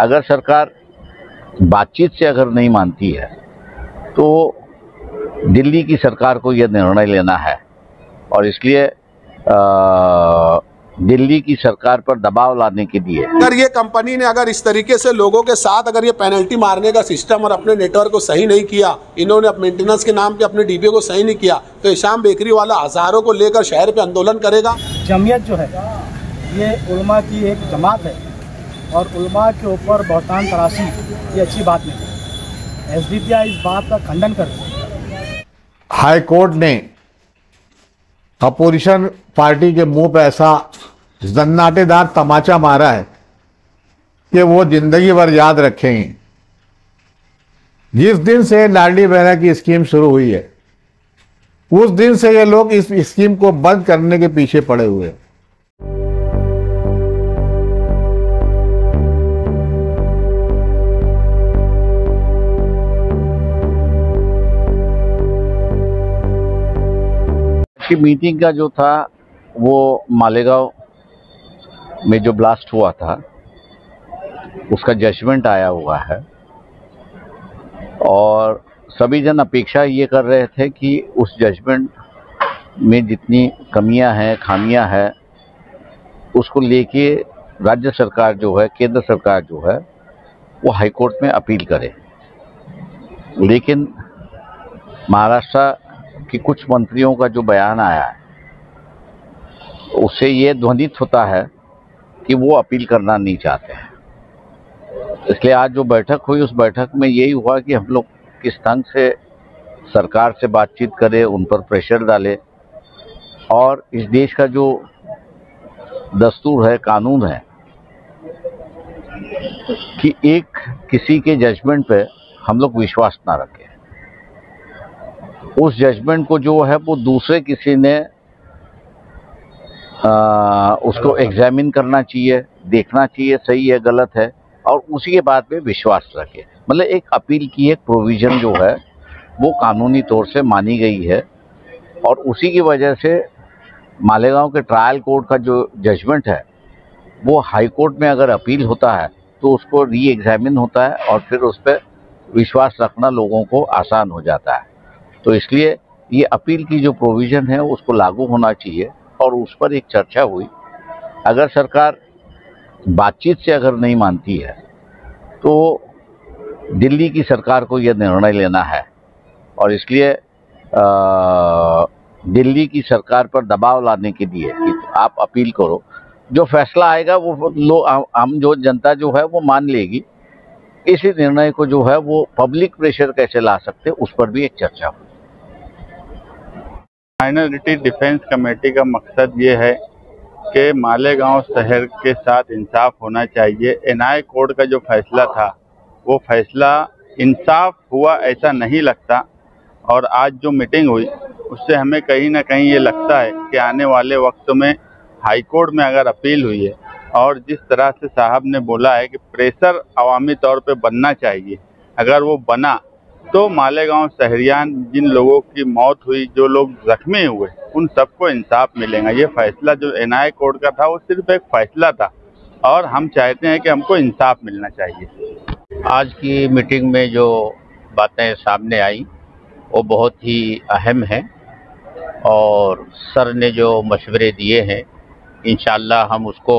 अगर सरकार बातचीत से अगर नहीं मानती है तो दिल्ली की सरकार को यह निर्णय लेना है और इसलिए दिल्ली की सरकार पर दबाव लाने के लिए अगर ये कंपनी ने अगर इस तरीके से लोगों के साथ अगर ये पेनल्टी मारने का सिस्टम और अपने नेटवर्क को सही नहीं किया, इन्होंने मेंटेनेंस के नाम पे अपने डीपीओ को सही नहीं किया, तो इशाम बेकरी वाला हजारों को लेकर शहर पे आंदोलन करेगा। जमीयत जो है ये उलमा की एक जमात है और उलमा के ऊपर बहतान तराशी ये अच्छी बात नहीं है। एसडीपीआई इस बात का खंडन करती है। हाई कोर्ट ने अपोजिशन पार्टी के मुंह पे ऐसा जन्नाटेदार तमाचा मारा है कि वो जिंदगी भर याद रखेंगे। जिस दिन से लाडली बहना की स्कीम शुरू हुई है उस दिन से ये लोग इस स्कीम को बंद करने के पीछे पड़े हुए हैं। की मीटिंग का जो था वो मालेगांव में जो ब्लास्ट हुआ था उसका जजमेंट आया हुआ है और सभी जन अपेक्षा ये कर रहे थे कि उस जजमेंट में जितनी कमियां हैं, खामियां हैं, उसको लेके राज्य सरकार जो है, केंद्र सरकार जो है वो हाई कोर्ट में अपील करे। लेकिन महाराष्ट्र कि कुछ मंत्रियों का जो बयान आया है उससे ये ध्वनित होता है कि वो अपील करना नहीं चाहते हैं। इसलिए आज जो बैठक हुई उस बैठक में यही हुआ कि हम लोग किस ढंग से सरकार से बातचीत करें, उन पर प्रेशर डालें और इस देश का जो दस्तूर है, कानून है कि एक किसी के जजमेंट पे हम लोग विश्वास ना रखें। उस जजमेंट को जो है वो दूसरे किसी ने उसको एग्जामिन करना चाहिए, देखना चाहिए सही है गलत है और उसी के बाद में विश्वास रखे। मतलब एक अपील की एक प्रोविजन जो है वो कानूनी तौर से मानी गई है और उसी की वजह से मालेगांव के ट्रायल कोर्ट का जो जजमेंट है वो हाई कोर्ट में अगर अपील होता है तो उसको री एग्जामिन होता है और फिर उस पर विश्वास रखना लोगों को आसान हो जाता है। तो इसलिए ये अपील की जो प्रोविज़न है उसको लागू होना चाहिए और उस पर एक चर्चा हुई। अगर सरकार बातचीत से अगर नहीं मानती है तो दिल्ली की सरकार को यह निर्णय लेना है और इसलिए दिल्ली की सरकार पर दबाव लाने के लिए कि आप अपील करो। जो फैसला आएगा वो हम जो जनता जो है वो मान लेगी। इसी निर्णय को जो है वो पब्लिक प्रेशर कैसे ला सकते उस पर भी एक चर्चा हुई। माइनॉरिटी डिफेंस कमेटी का मकसद ये है कि मालेगांव शहर के साथ इंसाफ होना चाहिए। एनआई कोर्ट का जो फैसला था वो फैसला इंसाफ हुआ ऐसा नहीं लगता और आज जो मीटिंग हुई उससे हमें कहीं ना कहीं ये लगता है कि आने वाले वक्त में हाई कोर्ट में अगर अपील हुई है और जिस तरह से साहब ने बोला है कि प्रेशर अवामी तौर पे बनना चाहिए, अगर वो बना तो मालेगांव शहरियान जिन लोगों की मौत हुई, जो लोग जख्मी हुए, उन सबको इंसाफ मिलेगा। ये फैसला जो एनआई कोर्ट का था वो सिर्फ एक फैसला था और हम चाहते हैं कि हमको इंसाफ मिलना चाहिए। आज की मीटिंग में जो बातें सामने आई वो बहुत ही अहम है और सर ने जो मशवरे दिए हैं इंशाअल्लाह हम उसको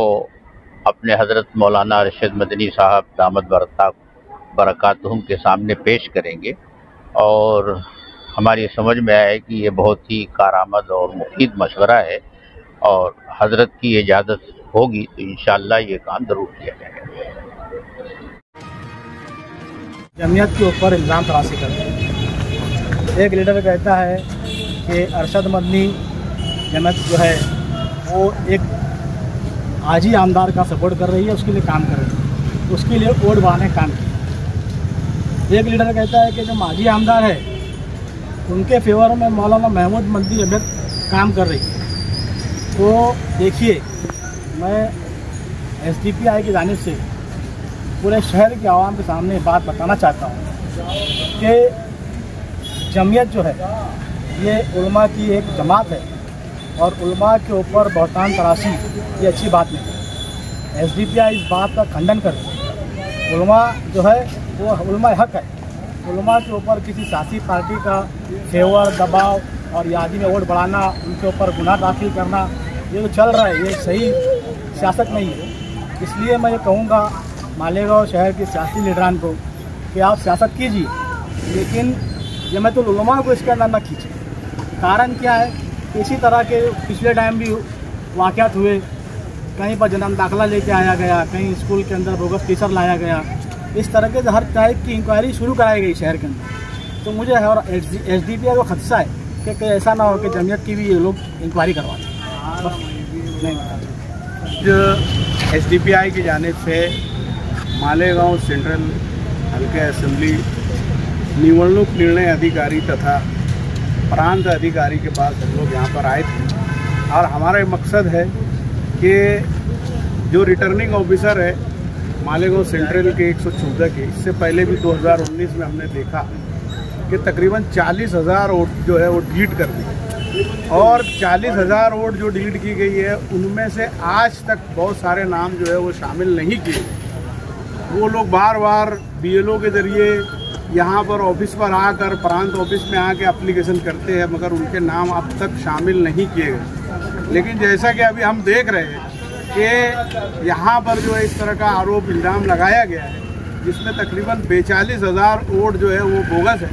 अपने हज़रत मौलाना अरशद मदनी साहब दामद बरकातहुम के सामने पेश करेंगे और हमारी समझ में आया कि ये बहुत ही कारआमद और मुफीद मशवरा है और हज़रत की इजाज़त होगी तो इंशाअल्लाह ये काम ज़रूर किया जाएगा। जमीयत के ऊपर इल्ज़ाम तराशी करते हैं। एक लीडर कहता है कि अरशद मदनी जमीयत जो है वो एक आजी आमदार का सपोर्ट कर रही है, उसके लिए काम कर रही है, उसके लिए वोट बढ़ाने काम किया। एक लीडर कहता है कि जो माजी आमदार है उनके फेवर में मौलाना महमूद मदनी जमीयत काम कर रही है। तो देखिए, मैं एसडीपीआई की जानिब से पूरे शहर के आवाम के सामने बात बताना चाहता हूँ कि जमीयत जो है ये उलमा की एक जमात है और उलमा के ऊपर बहतान तराशी ये अच्छी बात नहीं है। एसडीपीआई इस बात का खंडन करती है उलमा जो है वो उलमा हक है। उलमा के ऊपर किसी सियासी पार्टी का फेवर, दबाव और यादी में वोट बढ़ाना, उनके ऊपर गुनाह दाखिल करना, ये जो चल रहा है ये सही सियासत नहीं है। इसलिए मैं ये कहूँगा मालेगांव शहर के सियासी लीडरान को कि आप सियासत कीजिए, लेकिन जमातुल उलमा को इसके अंदर न खींचें। कारण क्या है, इसी तरह के पिछले टाइम भी वाक़यात हुए, कहीं पर जन्म दाखिला लेके आया गया, कहीं स्कूल के अंदर बोगस टीचर लाया गया, इस तरह के हर टाइप की इंक्वायरी शुरू कराई गई शहर के अंदर। तो मुझे है और SDPI को खदशा है कि कहीं ऐसा ना हो कि जमीयत की भी ये लोग इंक्वायरी करवा दें। जो SDPI की जानिब से मालेगांव सेंट्रल हल्के असेंबली निवडणूक निर्णय अधिकारी तथा प्रांत अधिकारी के पास हम लोग यहाँ पर आए थे और हमारा मकसद है कि जो रिटर्निंग ऑफिसर है मालेगांव सेंट्रल के 114 के, इससे पहले भी 2019 में हमने देखा कि तकरीबन 40,000 वोट जो है वो डिलीट कर दी और 40,000 वोट जो डिलीट की गई है उनमें से आज तक बहुत सारे नाम जो है वो शामिल नहीं किए। वो लोग बार बार BLO के ज़रिए यहाँ पर ऑफिस पर आकर प्रांत ऑफिस में आके एप्लीकेशन करते हैं, मगर उनके नाम अब तक शामिल नहीं किए गए। लेकिन जैसा कि अभी हम देख रहे हैं कि यहाँ पर जो है इस तरह का आरोप इल्ज़ाम लगाया गया है जिसमें तकरीबन 42,000 वोट जो है वो बोगस है,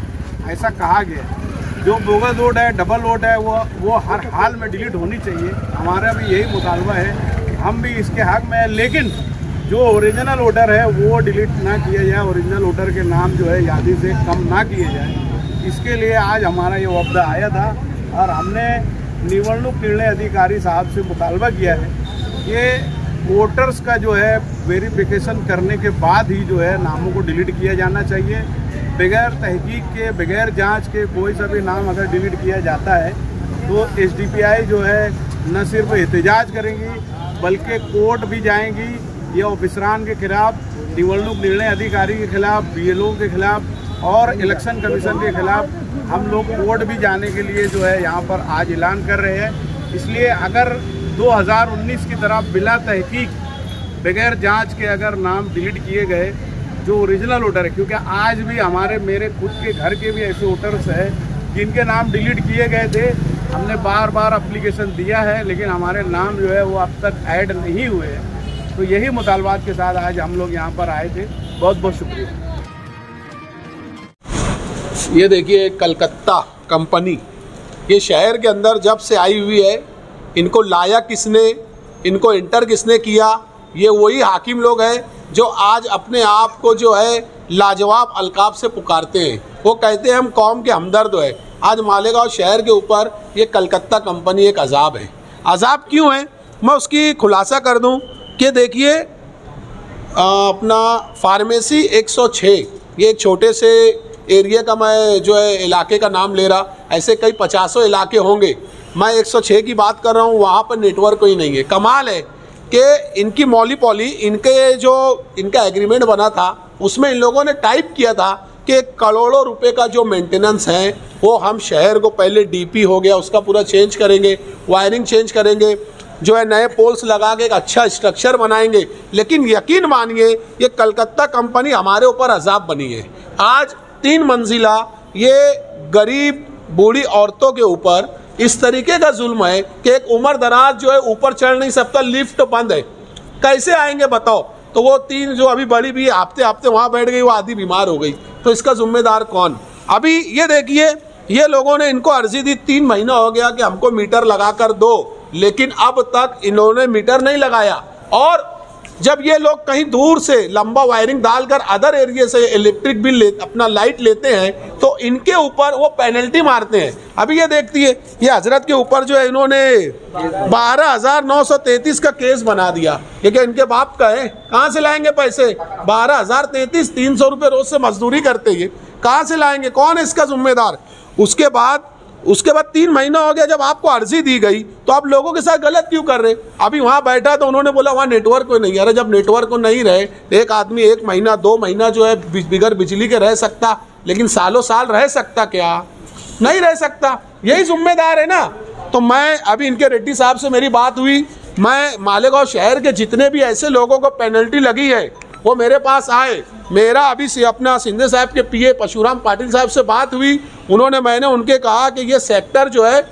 ऐसा कहा गया है। जो बोगस वोट है, डबल वोट है, वो हर हाल में डिलीट होनी चाहिए। हमारा भी यही मुतालबा है, हम भी इसके हक में है, लेकिन जो ओरिजिनल वोटर है वो डिलीट ना किया जाए, ओरिजिनल वोटर के नाम जो है यादी से कम ना किए जाए। इसके लिए आज हमारा ये वफ़द आया था और हमने निवडणूक निर्णय अधिकारी साहब से मुतालबा किया है कि वोटर्स का जो है वेरिफिकेशन करने के बाद ही जो है नामों को डिलीट किया जाना चाहिए। बगैर तहकीक के, बगैर जांच के कोई सा भी नाम अगर डिलीट किया जाता है तो SDPI जो है न सिर्फ एहतजाज करेंगी बल्कि कोर्ट भी जाएंगी। ये ऑफिसरान के खिलाफ, निवडणूक निर्णय अधिकारी के खिलाफ, BLO के खिलाफ और इलेक्शन कमीशन के खिलाफ हम लोग कोर्ट भी जाने के लिए जो है यहाँ पर आज ऐलान कर रहे हैं। इसलिए अगर 2019 की तरह बिला तहकीक, बगैर जांच के अगर नाम डिलीट किए गए जो ओरिजिनल वोटर है, क्योंकि आज भी मेरे खुद के घर के भी ऐसे वोटर्स हैं जिनके नाम डिलीट किए गए थे। हमने बार बार एप्लीकेशन दिया है लेकिन हमारे नाम जो है वो अब तक ऐड नहीं हुए हैं। तो यही मुतालबात के साथ आज हम लोग यहाँ पर आए थे। बहुत बहुत शुक्रिया। ये देखिए कलकत्ता कंपनी, ये शहर के अंदर जब से आई हुई है, इनको लाया किसने, इनको इंटर किसने किया, ये वही हाकिम लोग हैं जो आज अपने आप को जो है लाजवाब अलकाब से पुकारते हैं। वो कहते हैं हम कौम के हमदर्द है। आज मालेगांव शहर के ऊपर ये कलकत्ता कंपनी एक अजाब है। अजाब क्यों है, मैं उसकी खुलासा कर दूं कि देखिए अपना फार्मेसी 106, ये एक छोटे से एरिया का मैं जो है इलाके का नाम ले रहा, ऐसे कई 50 इलाके होंगे, मैं 106 की बात कर रहा हूँ। वहाँ पर नेटवर्क ही नहीं है। कमाल है कि इनकी मौली इनका एग्रीमेंट बना था उसमें इन लोगों ने टाइप किया था कि करोड़ों रुपए का जो मेंटेनेंस है वो हम शहर को पहले DP हो गया उसका पूरा चेंज करेंगे, वायरिंग चेंज करेंगे, जो है नए पोल्स लगा के एक अच्छा स्ट्रक्चर बनाएंगे। लेकिन यकीन मानिए ये कलकत्ता कंपनी हमारे ऊपर अजाब बनी है। आज 3 मंजिला ये गरीब बूढ़ी औरतों के ऊपर इस तरीके का जुल्म है कि एक उम्र दराज जो है ऊपर चढ़ नहीं सकता, लिफ्ट बंद है, कैसे आएंगे बताओ। तो वो 3 जो अभी बड़ी भी हफ्ते वहाँ बैठ गई, वो आधी बीमार हो गई, तो इसका जिम्मेदार कौन। अभी ये देखिए ये लोगों ने इनको अर्जी दी, 3 महीना हो गया कि हमको मीटर लगा कर दो, लेकिन अब तक इन्होंने मीटर नहीं लगाया। और जब ये लोग कहीं दूर से लंबा वायरिंग डालकर अदर एरिया से इलेक्ट्रिक बिल अपना लाइट लेते हैं तो इनके ऊपर वो पेनल्टी मारते हैं। अभी ये देखती है ये हजरत के ऊपर जो है इन्होंने 12,933 का केस बना दिया। ये क्या इनके बाप का है, कहाँ से लाएंगे पैसे? 12,033, 300 रुपये रोज से मजदूरी करते ये कहाँ से लाएंगे, कौन है इसका जिम्मेदार। उसके बाद 3 महीना हो गया जब आपको अर्जी दी गई तो आप लोगों के साथ गलत क्यों कर रहे। अभी वहाँ बैठा तो उन्होंने बोला वहाँ नेटवर्क को नहीं। अरे जब नेटवर्क को नहीं रहे तो एक आदमी 1 महीना 2 महीना जो है बिगर बिजली के रह सकता, लेकिन सालों साल रह सकता क्या? नहीं रह सकता। यही जिम्मेदार है ना। तो मैं अभी इनके रेड्डी साहब से मेरी बात हुई, मैं मालेगांव शहर के जितने भी ऐसे लोगों को पेनल्टी लगी है वो मेरे पास आए। मेरा अभी से अपना सिंधे साहब के पीए परशुराम पाटिल साहब से बात हुई, मैंने उनके कहा कि ये सेक्टर जो है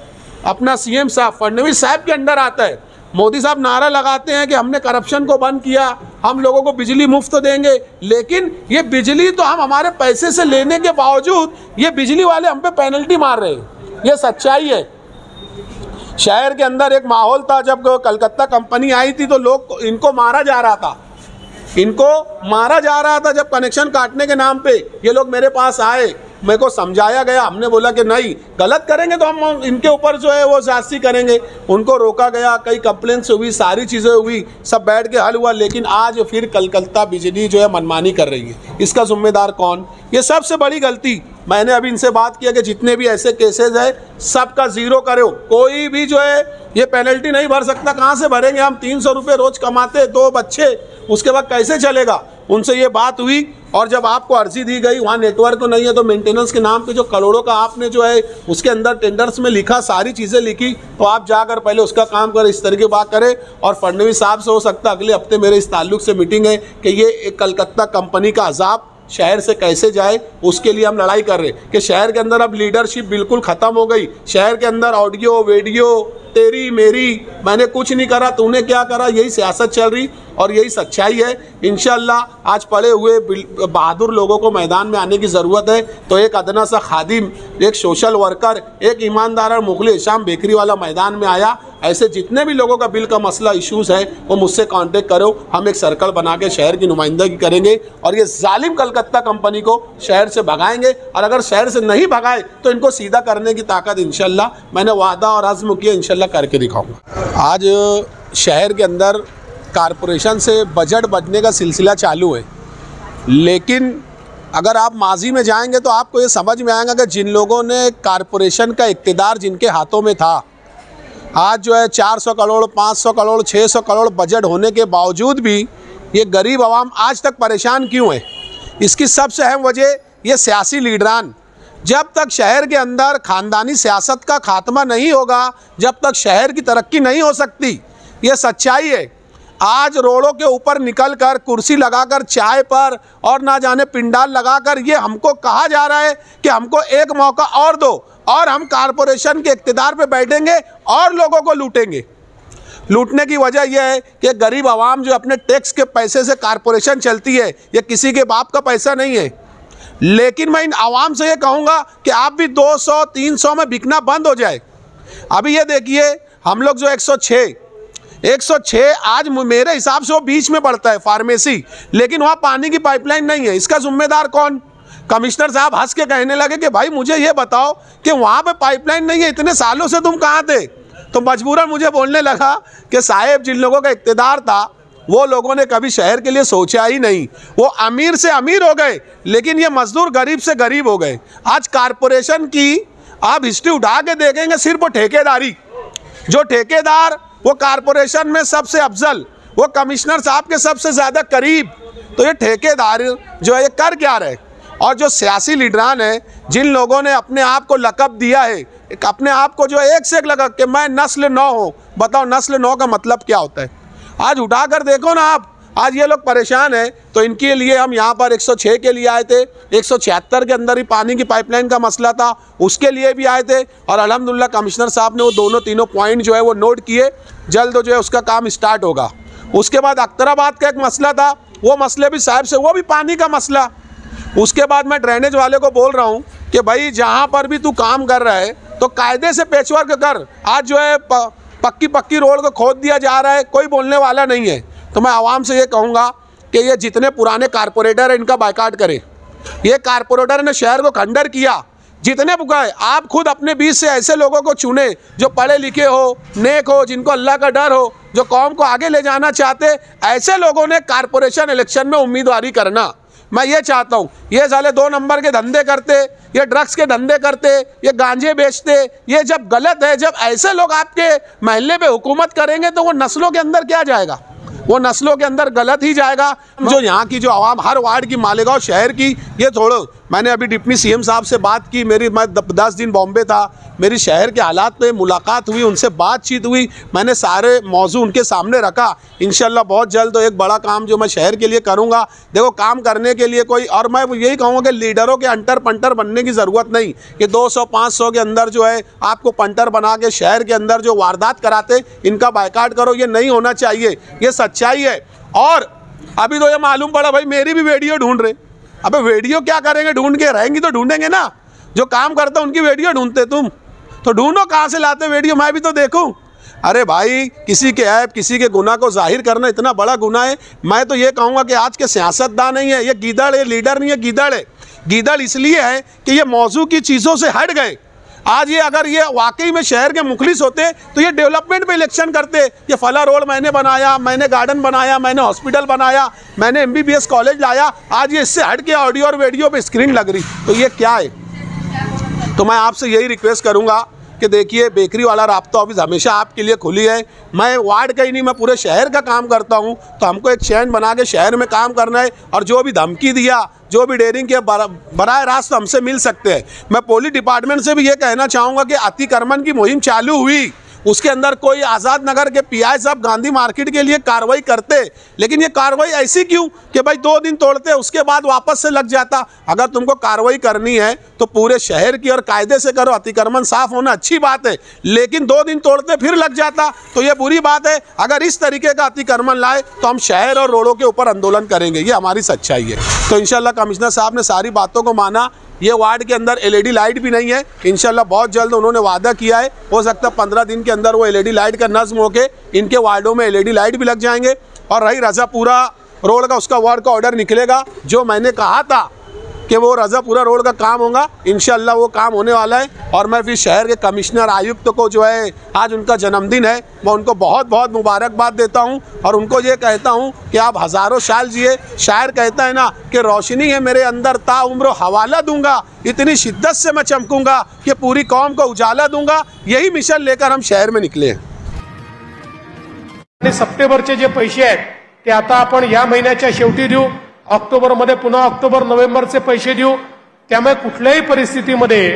अपना सीएम साहब फडणवीस साहब के अंडर आता है। मोदी साहब नारा लगाते हैं कि हमने करप्शन को बंद किया, हम लोगों को बिजली मुफ्त देंगे, लेकिन ये बिजली तो हम हमारे पैसे से लेने के बावजूद ये बिजली वाले हम पे पेनल्टी मार रहे हैं। ये सच्चाई है। शहर के अंदर एक माहौल था, जब कलकत्ता कंपनी आई थी तो लोग इनको मारा जा रहा था, जब कनेक्शन काटने के नाम पे। ये लोग मेरे पास आए, मेरे को समझाया गया, हमने बोला कि नहीं, गलत करेंगे तो हम इनके ऊपर जो है वो जांच करेंगे। उनको रोका गया, कई कंप्लेंट्स हुई, सारी चीज़ें हुई, सब बैठ के हल हुआ। लेकिन आज फिर कलकत्ता बिजली जो है मनमानी कर रही है। इसका जिम्मेदार कौन? ये सबसे बड़ी गलती। मैंने अभी इनसे बात किया कि जितने भी ऐसे केसेस हैं सबका ज़ीरो करो। कोई भी जो है ये पेनल्टी नहीं भर सकता। कहाँ से भरेंगे हम? 300 रुपये रोज़ कमाते, 2 बच्चे, उसके बाद कैसे चलेगा? उनसे ये बात हुई और जब आपको अर्जी दी गई, वहाँ नेटवर्क नहीं है, तो मेंटेनेंस के नाम पे जो करोड़ों का आपने जो है उसके अंदर टेंडर्स में लिखा, सारी चीज़ें लिखी, तो आप जाकर पहले उसका काम करें, इस तरह की बात करें। और फडणवीस साहब से हो सकता अगले हफ्ते मेरे इस ताल्लुक से मीटिंग है कि ये एक कलकत्ता कंपनी का अजाब शहर से कैसे जाए, उसके लिए हम लड़ाई कर रहे हैं। कि शहर के अंदर अब लीडरशिप बिल्कुल ख़त्म हो गई। शहर के अंदर ऑडियो वीडियो, तेरी मेरी, मैंने कुछ नहीं करा, तूने क्या करा, यही सियासत चल रही और यही सच्चाई है। इंशाल्लाह आज पड़े हुए बहादुर लोगों को मैदान में आने की ज़रूरत है। तो एक अदना सा खादिम, एक सोशल वर्कर, एक ईमानदार और मुखलिस हिशाम बेकरी वाला मैदान में आया। ऐसे जितने भी लोगों का बिल का मसला इश्यूज़ है वो मुझसे कांटेक्ट करो। हम एक सर्कल बना के शहर की नुमाइंदगी करेंगे और ये जालिम कलकत्ता कंपनी को शहर से भगाएंगे। और अगर शहर से नहीं भगाए तो इनको सीधा करने की ताकत इंशाल्लाह मैंने वादा और अज़्म किया, इंशाल्लाह करके दिखाऊंगा। आज शहर के अंदर कारपोरेशन से बजट बचने का सिलसिला चालू है, लेकिन अगर आप माजी में जाएंगे तो आपको ये समझ में आएगा कि जिन लोगों ने कारपोरेशन का इक़्तिदार जिनके हाथों में था, आज जो है 400 करोड़ 500 करोड़ 600 करोड़ बजट होने के बावजूद भी ये गरीब आवाम आज तक परेशान क्यों है? इसकी सबसे अहम वजह ये सियासी लीडरान। जब तक शहर के अंदर ख़ानदानी सियासत का खात्मा नहीं होगा, जब तक शहर की तरक्की नहीं हो सकती। ये सच्चाई है। आज रोडों के ऊपर निकलकर कुर्सी लगाकर चाय पर और ना जाने पिंडाल लगाकर ये हमको कहा जा रहा है कि हमको एक मौका और दो और हम कारपोरेशन के इक़्तिदार पे बैठेंगे और लोगों को लूटेंगे। लूटने की वजह यह है कि गरीब आवाम जो अपने टैक्स के पैसे से कारपोरेशन चलती है, ये किसी के बाप का पैसा नहीं है। लेकिन मैं इन आवाम से ये कहूँगा कि आप भी 200-300 में बिकना बंद हो जाए। अभी ये देखिए, हम लोग जो 106 आज मेरे हिसाब से वो बीच में पड़ता है फार्मेसी, लेकिन वहाँ पानी की पाइपलाइन नहीं है। इसका जिम्मेदार कौन? कमिश्नर साहब हंस के कहने लगे कि भाई मुझे ये बताओ कि वहाँ पे पाइपलाइन नहीं है, इतने सालों से तुम कहाँ थे? तो मजबूरन मुझे बोलने लगा कि साहेब जिन लोगों का इक़्तिदार था वो लोगों ने कभी शहर के लिए सोचा ही नहीं। वो अमीर से अमीर हो गए, लेकिन ये मजदूर गरीब से गरीब हो गए। आज कारपोरेशन की आप हिस्ट्री उठा के देखेंगे, सिर्फ वो ठेकेदारी, जो ठेकेदार वो कारपोरेशन में सबसे अफजल, वो कमिश्नर साहब के सबसे ज़्यादा करीब। तो ये ठेकेदार जो है ये कर क्या रहे? और जो सियासी लीडरान है, जिन लोगों ने अपने आप को लक़ब दिया है, अपने आप को जो एक से एक लगा कि मैं नस्ल 9 हूँ। बताओ नस्ल 9 का मतलब क्या होता है? आज उठाकर देखो ना आप, आज ये लोग परेशान हैं। तो इनके लिए हम यहाँ पर 106 के लिए आए थे, 176 के अंदर ही पानी की पाइपलाइन का मसला था, उसके लिए भी आए थे। और अल्हम्दुलिल्लाह कमिश्नर साहब ने वो दोनों तीनों पॉइंट जो है वो नोट किए, जल्द जो है उसका काम स्टार्ट होगा। उसके बाद अख्तराबाद का एक मसला था, वो मसले भी साहब से, वो भी पानी का मसला। उसके बाद मैं ड्रेनेज वाले को बोल रहा हूँ कि भाई जहाँ पर भी तू काम कर रहा है तो कायदे से पेचवर्क कर। आज जो है पक्की रोड को खोद दिया जा रहा है, कोई बोलने वाला नहीं है। तो मैं आवाम से ये कहूँगा कि ये जितने पुराने कारपोरेटर हैं इनका बायकाट करें। ये कारपोरेटर ने शहर को खंडर किया, जितने बुकाए आप खुद अपने बीच से ऐसे लोगों को चुने जो पढ़े लिखे हो, नेक हो, जिनको अल्लाह का डर हो, जो कौम को आगे ले जाना चाहते। ऐसे लोगों ने कारपोरेशन इलेक्शन में उम्मीदवारी करना। मैं ये चाहता हूँ, ये साले 2 नंबर के धंधे करते, ये ड्रग्स के धंधे करते, ये गांजे बेचते, ये जब गलत है, जब ऐसे लोग आपके महल्ले पे हुकूमत करेंगे तो वो नस्लों के अंदर क्या जाएगा? वो नस्लों के अंदर गलत ही जाएगा। जो यहाँ की जो आवाम हर वार्ड की, मालेगांव शहर की, ये छोड़ो, मैंने अभी डिप्टी सीएम साहब से बात की, मैं 10 दिन बॉम्बे था, मेरी शहर के हालात पे मुलाकात हुई, उनसे बातचीत हुई, मैंने सारे मौजू उनके सामने रखा। इंशाल्लाह बहुत जल्द तो एक बड़ा काम जो मैं शहर के लिए करूँगा। देखो, काम करने के लिए कोई, और मैं यही कहूँगा कि लीडरों के अंटर पंटर बनने की ज़रूरत नहीं कि 200-500 के अंदर जो है आपको पंटर बना के शहर के अंदर जो वारदात कराते इनका बायकाट करो, ये नहीं होना चाहिए, ये सच्चाई है। और अभी तो ये मालूम पड़ा भाई मेरी भी वीडियो ढूंढ रहे। अबे वीडियो क्या करेंगे, ढूंढ के रहेंगी तो ढूंढेंगे ना, जो काम करते उनकी वीडियो ढूंढते, तुम तो ढूंढो कहाँ से लाते वीडियो, मैं भी तो देखूं। अरे भाई, किसी के ऐप, किसी के गुनाह को जाहिर करना इतना बड़ा गुनाह है। मैं तो ये कहूँगा कि आज के सियासतदान नहीं है, ये गीदड़ है, लीडर नहीं है, गीदड़ है। गीदड़ इसलिए है कि ये मौजू की चीज़ों से हट गए। आज ये अगर ये वाकई में शहर के मुखलिस होते तो ये डेवलपमेंट पे इलेक्शन करते। ये फला रोड मैंने बनाया, मैंने गार्डन बनाया, मैंने हॉस्पिटल बनाया, मैंने MBBS कॉलेज लाया, आज ये इससे हट के ऑडियो और वीडियो पे स्क्रीन लग रही, तो ये क्या है? तो मैं आपसे यही रिक्वेस्ट करूंगा कि देखिए, बेकरी वाला राब्ता ऑफिस हमेशा आपके लिए खुली है। मैं वार्ड का ही नहीं, मैं पूरे शहर का काम करता हूं, तो हमको एक चैन बना के शहर में काम करना है। और जो भी धमकी दिया, जो भी डेयरिंग के बराह रास्त हमसे मिल सकते हैं। मैं पुलिस डिपार्टमेंट से भी ये कहना चाहूँगा कि अतिक्रमण की मुहिम चालू हुई, उसके अंदर कोई आज़ाद नगर के PI साहब गांधी मार्केट के लिए कार्रवाई करते, लेकिन ये कार्रवाई ऐसी क्यों कि भाई 2 दिन तोड़ते उसके बाद वापस से लग जाता। अगर तुमको कार्रवाई करनी है तो पूरे शहर की और कायदे से करो। अतिक्रमण साफ होना अच्छी बात है, लेकिन 2 दिन तोड़ते फिर लग जाता तो ये बुरी बात है। अगर इस तरीके का अतिक्रमण लाए तो हम शहर और रोडों के ऊपर आंदोलन करेंगे, ये हमारी सच्चाई है। तो इंशाल्लाह कमिश्नर साहब ने सारी बातों को माना। ये वार्ड के अंदर LED लाइट भी नहीं है, इंशाल्लाह बहुत जल्द उन्होंने वादा किया है, हो सकता है 15 दिन के अंदर वो LED लाइट का नज़्म होके इनके वार्डों में LED लाइट भी लग जाएंगे। और रही रज़ापुरा रोड का, उसका वर्क का ऑर्डर निकलेगा। जो मैंने कहा था कि वो रज़ापुरा रोड का काम होगा, इंशाल्लाह वो काम होने वाला है। और मैं फिर शहर के कमिश्नर आयुक्त को जो है, आज उनका जन्मदिन है, मैं उनको बहुत बहुत मुबारकबाद देता हूं और उनको ये कहता हूं कि आप हज़ारों साल जिए। शायर कहता है ना कि रोशनी है मेरे अंदर, ताउम्र हवाला दूंगा, इतनी शिद्दत से मैं चमकूंगा कि पूरी कौम को उजाला दूंगा। यही मिशन लेकर हम शहर में निकले हैं। सप्टेंबरचे जे पैसे आहेत ते आता आपण या महिन्याच्या शेवटी देऊ, ऑक्टोबरमध्ये पुन्हा ऑक्टोबर-नोव्हेंबरचे पैसे देऊ। त्यामुळे कुठल्याही परिस्थितीमध्ये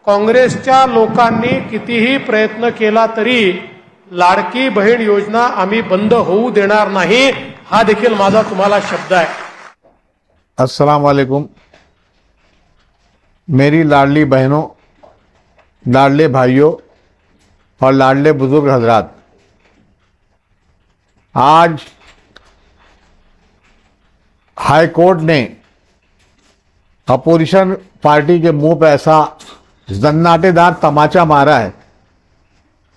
काँग्रेसच्या लोकांनी कितीही प्रयत्न केला तरी लाडकी बहीण योजना आम्ही बंद होऊ देणार नाही, हा देखील माझा तुम्हाला शब्द आहे। अस्सलाम वालेकुम। मेरी लाडली बहनों, लाडले भाइयों और लाडले बुजुर्ग हजरात, आज हाई कोर्ट ने अपोजिशन पार्टी के मुंह पे ऐसा जन्नाटेदार तमाचा मारा है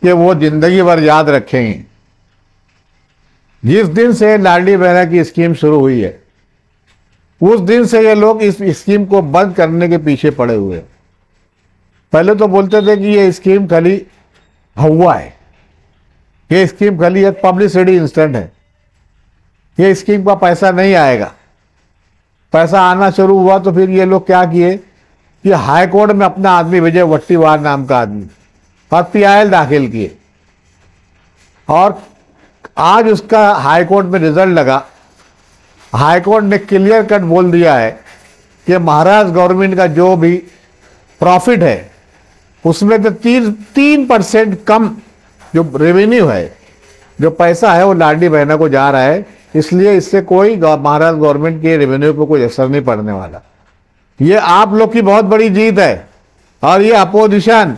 कि वो जिंदगी भर याद रखेंगे। जिस दिन से लाडली बहना की स्कीम शुरू हुई है, उस दिन से ये लोग इस स्कीम को बंद करने के पीछे पड़े हुए हैं। पहले तो बोलते थे कि ये स्कीम खाली हवा है, ये स्कीम खाली एक पब्लिसिटी इंस्टेंट है, ये स्कीम का पैसा नहीं आएगा। पैसा आना शुरू हुआ तो फिर ये लोग क्या किए कि हाई कोर्ट में अपना आदमी भेजे, वट्टीवार नाम का आदमी, और PIL दाखिल किए। और आज उसका हाई कोर्ट में रिजल्ट लगा। हाई कोर्ट ने क्लियर कट बोल दिया है कि महाराष्ट्र गवर्नमेंट का जो भी प्रॉफिट है उसमें तो 3% कम जो रेवेन्यू है, जो पैसा है वो लाडली बहना को जा रहा है। इसलिए इससे कोई महाराष्ट्र गवर्नमेंट के रेवेन्यू पर कोई असर नहीं पड़ने वाला। ये आप लोग की बहुत बड़ी जीत है और ये अपोजिशन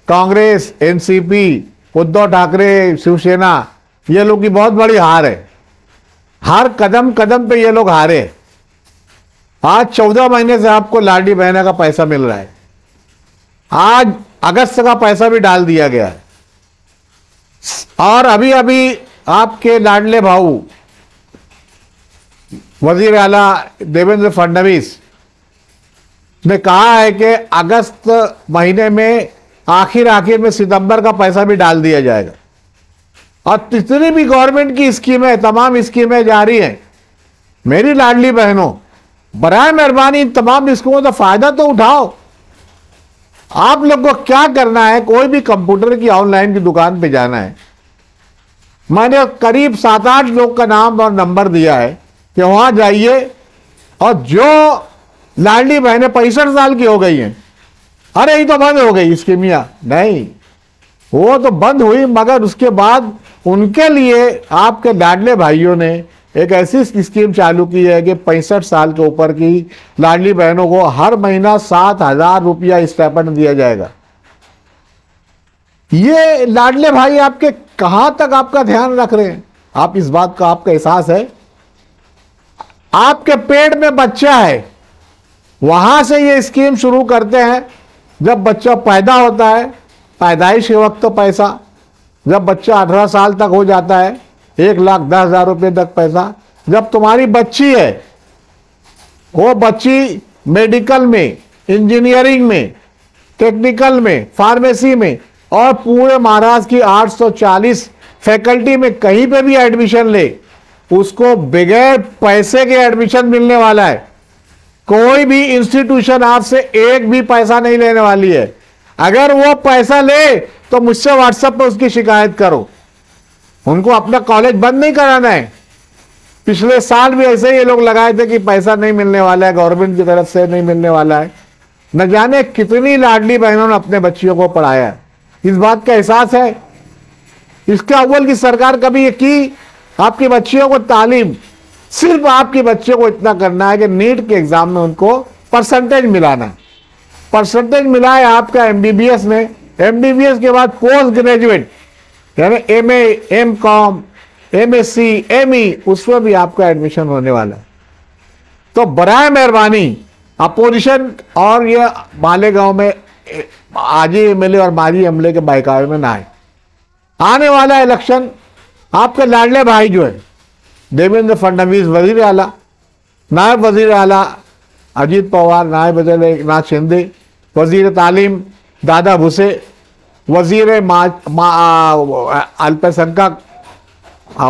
कांग्रेस, NCP, उद्धव ठाकरे, शिवसेना, ये लोग की बहुत बड़ी हार है। हर कदम कदम पे ये लोग हारे। आज 14 महीने से आपको लाडली बहना का पैसा मिल रहा है, आज अगस्त का पैसा भी डाल दिया गया है। और अभी अभी आपके लाडले भाऊ वजीर आला देवेंद्र फडणवीस ने कहा है कि अगस्त महीने में आखिर में सितंबर का पैसा भी डाल दिया जाएगा। और जितनी भी गवर्नमेंट की स्कीमें, तमाम स्कीमें जारी हैं। मेरी लाडली बहनों, बराए मेहरबानी तमाम स्कीमों का फायदा तो उठाओ। आप लोग को क्या करना है, कोई भी कंप्यूटर की ऑनलाइन की दुकान पे जाना है, मैंने करीब 7-8 लोग का नाम और नंबर दिया है कि वहां जाइए, और जो लाडली बहनें 65 साल की हो गई हैं, अरे ये तो बंद हो गई स्कीमियां, नहीं, वो तो बंद हुई, मगर उसके बाद उनके लिए आपके लाडले भाइयों ने एक ऐसी स्कीम चालू की है कि 65 साल के ऊपर की लाडली बहनों को हर महीना 7,000 रुपया स्टाइपेंड दिया जाएगा। ये लाडले भाई आपके कहां तक आपका ध्यान रख रहे हैं? आप इस बात का आपका एहसास है? आपके पेट में बच्चा है, वहां से ये स्कीम शुरू करते हैं। जब बच्चा पैदा होता है, पैदाइश के वक्त तो पैसा, जब बच्चा 18 साल तक हो जाता है 1,10,000 रुपये तक पैसा। जब तुम्हारी बच्ची है, वो बच्ची मेडिकल में, इंजीनियरिंग में, टेक्निकल में, फार्मेसी में और पूरे महाराष्ट्र की 840 फैकल्टी में कहीं पे भी एडमिशन ले, उसको बगैर पैसे के एडमिशन मिलने वाला है। कोई भी इंस्टीट्यूशन आपसे एक भी पैसा नहीं लेने वाली है। अगर वो पैसा ले तो मुझसे व्हाट्सएप पर उसकी शिकायत करो। उनको अपना कॉलेज बंद नहीं कराना है। पिछले साल भी ऐसे ही ये लोग लगाए थे कि पैसा नहीं मिलने वाला है, गवर्नमेंट की तरफ से नहीं मिलने वाला है। न जाने कितनी लाडली बहनों ने अपने बच्चियों को पढ़ाया है। इस बात का एहसास है? इसके अव्वल की सरकार कभी ये की? आपकी बच्चियों को तालीम, सिर्फ आपके बच्चे को इतना करना है कि नीट के एग्जाम में उनको परसेंटेज मिलाना है। परसेंटेज मिला है आपका एमबीबीएस में, एमबीबीएस के बाद पोस्ट ग्रेजुएट यानी एमए, एमकॉम, एमएससी, एमई, उसमें भी आपका एडमिशन होने वाला है। तो बराए मेहरबानी अपोजिशन और ये मालेगांव में आजी एमएलए और माजी एमएलए के बहकावे में ना आए। आने वाला इलेक्शन आपके लाडले भाई जो है देवेंद्र फडणवीस वजीर आला, नायब वजीर आला अजीत पवार, नायब वजीर एकनाथ शिंदे, वजीर तालीम दादा भुसे, वजीर अल्पसंख्यक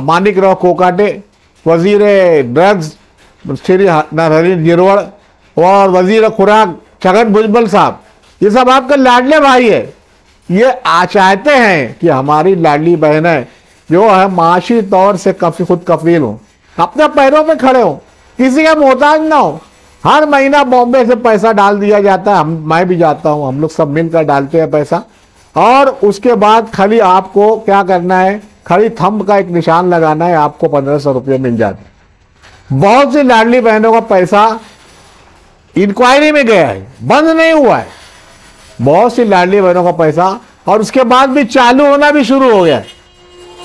मानिक राव कोकाटे, वजीर ड्रग्स श्री नरहरि गिरवड़ और वजीर खुराक छगन भुजबल साहब, ये सब आपके लाडले भाई है। ये चाहते हैं कि हमारी लाडली बहनें जो है माशी तौर से खुद कफील हो, अपने पैरों पे खड़े हो, किसी का मोहताज ना हो। हर महीना बॉम्बे से पैसा डाल दिया जाता है, मैं भी जाता हूँ, हम लोग सब मिलकर डालते हैं पैसा, और उसके बाद खाली आपको क्या करना है, खाली थंब का एक निशान लगाना है, आपको 1,500 रुपये मिल जाते हैं। बहुत सी लाडली बहनों का पैसा इंक्वायरी में गया है, बंद नहीं हुआ है। बहुत सी लाडली बहनों का पैसा और उसके बाद भी चालू होना भी शुरू हो गया है।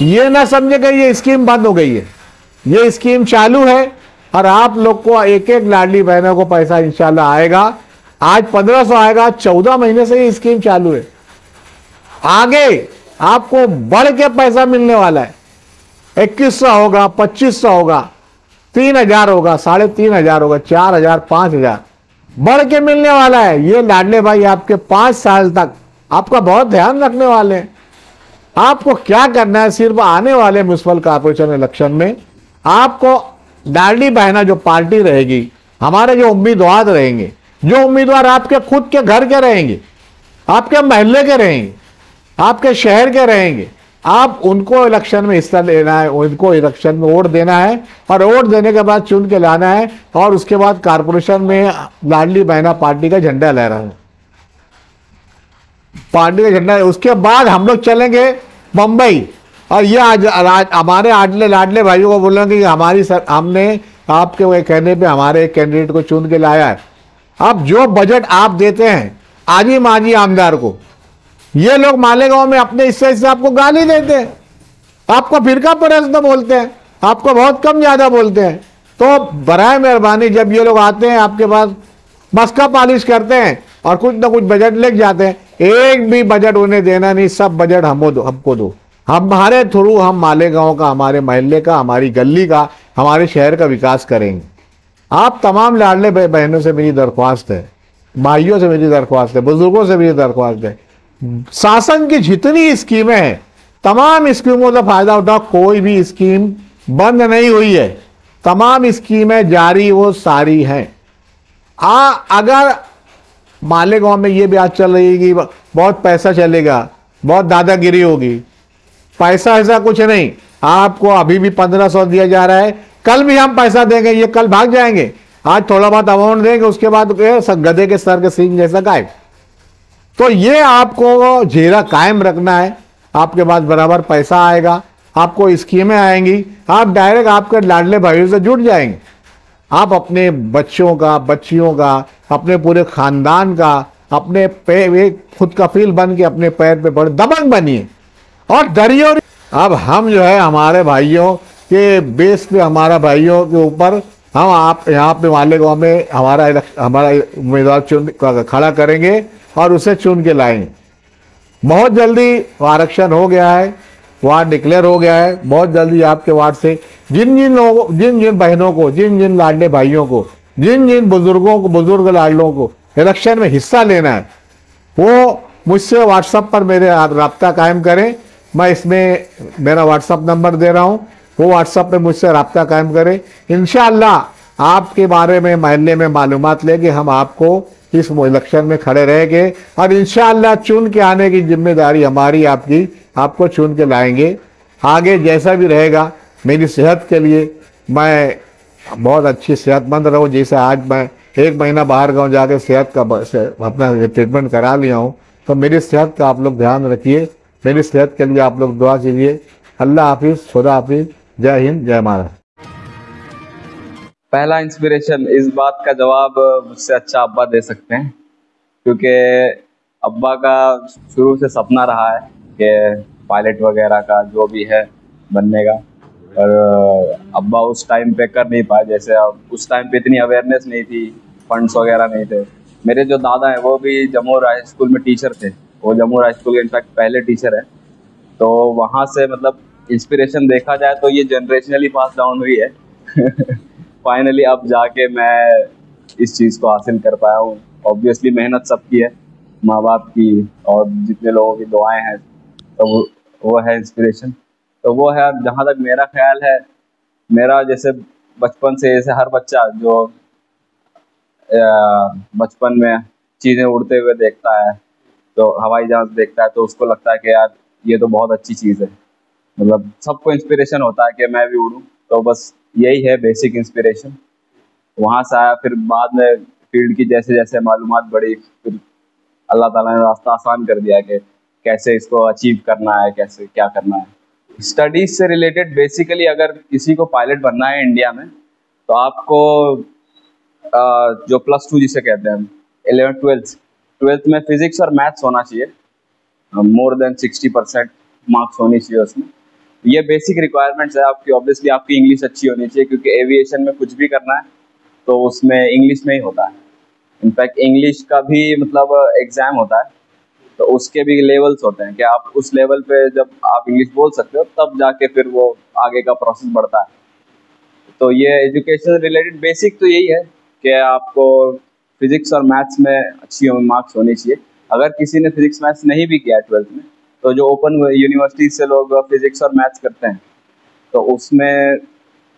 ये ना समझे कि ये स्कीम बंद हो गई है, ये स्कीम चालू है और आप लोग को एक एक लाडली बहनों को पैसा इंशाल्लाह आएगा। आज 1,500 आएगा, 14 महीने से ये स्कीम चालू है। आगे आपको बढ़ के पैसा मिलने वाला है। 2,100 होगा, 2,500 होगा, 3,000 होगा, 3,500 होगा, 4,000, 5,000 बढ़ के मिलने वाला है। ये लाडले भाई आपके 5 साल तक आपका बहुत ध्यान रखने वाले हैं। आपको क्या करना है, सिर्फ आने वाले म्युनिसिपल कॉर्पोरेशन इलेक्शन में आपको लाडली बहना जो पार्टी रहेगी, हमारे जो उम्मीदवार रहेंगे, जो उम्मीदवार आपके खुद के घर के रहेंगे, आपके महल्ले के रहेंगे, आपके शहर के रहेंगे, आप उनको इलेक्शन में हिस्सा लेना है, उनको इलेक्शन में वोट देना है और वोट देने के बाद चुन के लाना है और उसके बाद कॉर्पोरेशन में लाडली बहना पार्टी का झंडा लहराना है, पार्टी का झंडा। उसके बाद हम लोग चलेंगे मुंबई और ये आज हमारे लाडले भाइयों को बोलेंगे कि हमारी हमने आपके वो कहने पे हमारे एक कैंडिडेट को चुन के लाया है। अब जो बजट आप देते हैं आजी माजी आमदार को, ये लोग मालेगांव में अपने हिस्से से आपको गाली देते हैं, आपको फिरका परस्त बोलते हैं, आपको बहुत कम ज्यादा बोलते हैं। तो बराए मेहरबानी जब ये लोग आते हैं आपके पास मस्का पॉलिश करते हैं और कुछ ना कुछ बजट लेके जाते हैं, एक भी बजट उन्हें देना नहीं, सब बजट हमको दो। हमारे थ्रू हम मालेगांव का, हमारे महल्ले का, हमारी गली का, हमारे शहर का विकास करेंगे। आप तमाम लाडले बहनों से मेरी दरख्वास्त है, भाइयों से मेरी दरख्वास्त है, बुजुर्गों से मेरी दरख्वास्त है, शासन की जितनी स्कीमें हैं तमाम स्कीमों का फायदा उठाओ। कोई भी स्कीम बंद नहीं हुई है, तमाम स्कीमें जारी वो सारी हैं। अगर मालेगांव में ये बात चल रही है कि बहुत पैसा चलेगा, बहुत दादागिरी होगी, पैसा ऐसा कुछ नहीं। आपको अभी भी 1500 दिया जा रहा है, कल भी हम पैसा देंगे, ये कल भाग जाएंगे। आज थोड़ा बहुत अमाउंट देंगे, उसके बाद गधे के सर के सींग जैसा गायब। तो ये आपको घेरा कायम रखना है, आपके पास बराबर पैसा आएगा, आपको स्कीमें आएंगी, आप डायरेक्ट आपके लाडले भाइयों से जुड़ जाएंगे। आप अपने बच्चों का, बच्चियों का, अपने पूरे खानदान का, अपने खुद कफील बन के अपने पैर पे बड़े दबंग बनिए और डरिए। अब हम जो है हमारे भाइयों के बेस पे, हमारा भाइयों के ऊपर हम आप यहाँ पे मालेगांव में हमारा उम्मीदवार खड़ा करेंगे और उसे चुन के लाएंगे। बहुत जल्दी आरक्षण हो गया है, वार्ड डिक्लेयर हो गया है। बहुत जल्दी आपके वार्ड से जिन जिन बहनों को, जिन जिन लाडले भाइयों को, जिन जिन बुजुर्गों को, बुजुर्ग लाडलों को इलेक्शन में हिस्सा लेना है, वो मुझसे व्हाट्सएप पर मेरे राब्ता कायम करें। मैं इसमें मेरा व्हाट्सएप नंबर दे रहा हूँ, वो व्हाट्सएप पे मुझसे राब्ता कायम करें। इंशाअल्लाह आपके बारे में महल्ले में मालूमात लेके हम आपको इस इलेक्शन में खड़े रहेंगे और इंशाअल्लाह चुन के आने की जिम्मेदारी हमारी, आपकी, आपको चुन के लाएंगे। आगे जैसा भी रहेगा, मेरी सेहत के लिए मैं बहुत अच्छी सेहतमंद रहूँ। जैसे आज मैं 1 महीना बाहर गाँव जाके सेहत का अपना ट्रीटमेंट करा लिया हूँ, तो मेरी सेहत का आप लोग ध्यान रखिए, मेरी सेहत के लिए आप लोग दुआ कीजिए। अल्लाह हाफिज़, खुदा हाफिज़, जय हिंद, जय महाराष्ट्र। पहला इंस्पिरेशन, इस बात का जवाब मुझसे अच्छा अब्बा दे सकते हैं, क्योंकि अब्बा का शुरू से सपना रहा है कि पायलट वगैरह का जो भी है बनने का, और अब्बा उस टाइम पे कर नहीं पाए। जैसे अब उस टाइम पे इतनी अवेयरनेस नहीं थी, फंड्स वगैरह नहीं थे। मेरे जो दादा हैं वो भी जमूर हाई स्कूल में टीचर थे, वो जमूर हाई स्कूल के इनफैक्ट पहले टीचर हैं। तो वहाँ से मतलब इंस्पिरेशन देखा जाए तो ये जनरेशनली पास डाउन हुई है। फाइनली अब जाके मैं इस चीज़ को हासिल कर पाया हूँ। ऑब्वियसली मेहनत सबकी है, माँ बाप की और जितने लोगों की दुआएं हैं, तो वो है इंस्पिरेशन। तो वो है, जहाँ तक मेरा ख्याल है, मेरा जैसे बचपन से, जैसे हर बच्चा जो बचपन में चीज़ें उड़ते हुए देखता है, तो हवाई जहाज़ देखता है, तो उसको लगता है कि यार ये तो बहुत अच्छी चीज़ है। मतलब सबको इंस्पिरेशन होता है कि मैं भी उड़ूँ। तो बस यही है बेसिक इंस्पिरेशन। वहाँ से आया, फिर बाद में फील्ड की जैसे जैसे मालूमात बढ़ी, फिर अल्लाह ताला ने रास्ता आसान कर दिया कि कैसे इसको अचीव करना है, कैसे क्या करना है। स्टडीज से रिलेटेड बेसिकली अगर किसी को पायलट बनना है इंडिया में, तो आपको जो +2 जिसे कहते हैं, 11th 12th में फिजिक्स और मैथ्स होना चाहिए, मोर देन 60% मार्क्स होनी चाहिए उसमें। ये बेसिक रिक्वायरमेंट्स है आपकी। ऑब्वियसली आपकी इंग्लिश अच्छी होनी चाहिए, क्योंकि एविएशन में कुछ भी करना है तो उसमें इंग्लिश में ही होता है। इनफैक्ट इंग्लिश का भी मतलब एग्ज़ाम होता है, तो उसके भी लेवल्स होते हैं कि आप उस लेवल पे जब आप इंग्लिश बोल सकते हो, तब जाके फिर वो आगे का प्रोसेस बढ़ता है। तो ये एजुकेशन रिलेटेड बेसिक तो यही है कि आपको फिजिक्स और मैथ्स में अच्छी मार्क्स होनी चाहिए। अगर किसी ने फिजिक्स मैथ्स नहीं भी किया 12th में, तो जो ओपन यूनिवर्सिटी से लोग फिजिक्स और मैथ्स करते हैं, तो उसमें